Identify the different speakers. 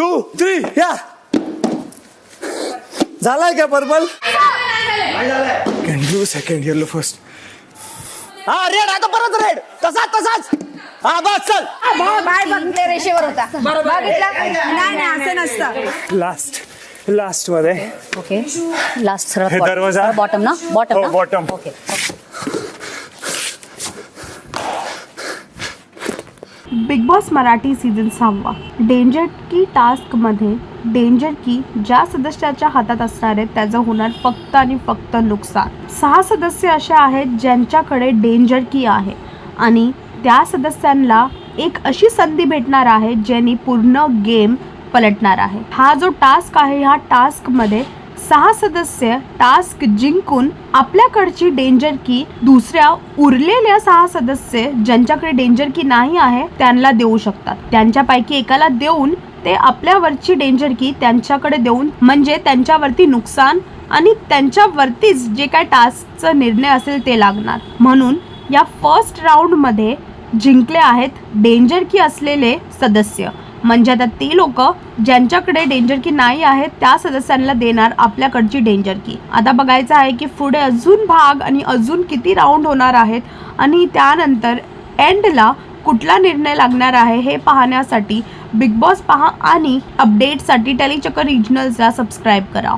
Speaker 1: 2, 3 या झालाय का purple can you second yellow first हा रेड आता परत रेड तसाच हा बस चल
Speaker 2: बाय बघले रेषेवर होता बघितला नाही असं नसतं
Speaker 1: लास्ट मध्ये
Speaker 3: ओके लास्ट
Speaker 1: हे दरवाजा
Speaker 3: बॉटम ना बॉटम
Speaker 1: हो bottom
Speaker 3: okay
Speaker 4: big boss Marathi season 6 danger की टास्कमध्ये डेंजर की ज्या सदस्याच्या हातात असणार आहे त्याचं होणार फक्त आणि फक्त नुकसान. 6 सदस्य असे आहेत ज्यांच्याकडे डेंजर की आहे आणि त्या सदस्यांना एक अशी संधी भेटणार आहे ज्यांनी पूर्ण गेम पलटणार आहे. हा जो टास्क आहे ह्या टास्कमध्ये 6 सदस्य टास्क जिंकून आपल्याकडची डेंजर की दुसऱ्या उरलेल्या 6 सदस्य ज्यांच्याकडे डेंजर की नाही आहे त्यांना देऊ शकतात. त्यांच्यापैकी एकाला देऊन ते आपल्यावरची डेंजर की त्यांच्याकडे देऊन म्हणजे त्यांच्यावरती नुकसान आणि त्यांच्यावरतीच जे काय टास्कचा निर्णय असेल ते लागणार. म्हणून या फर्स्ट राऊंडमध्ये जिंकले आहेत डेंजर की असलेले सदस्य. म्हणजे आता ती लोक ज्यांच्याकडे डेंजर की नाही आहेत त्या सदस्यांना देणार आपल्याकडची डेंजर की. आता बघायचं आहे की पुढे अजून भाग आणि अजून किती राऊंड होणार आहेत आणि त्यानंतर एंडला कुठला निर्णय लागणार आहे हे पाहण्यासाठी बिग बॉस पहा आणि अपडेटसाठी टेलीचक्कर रिजनलला सबस्क्राईब करा.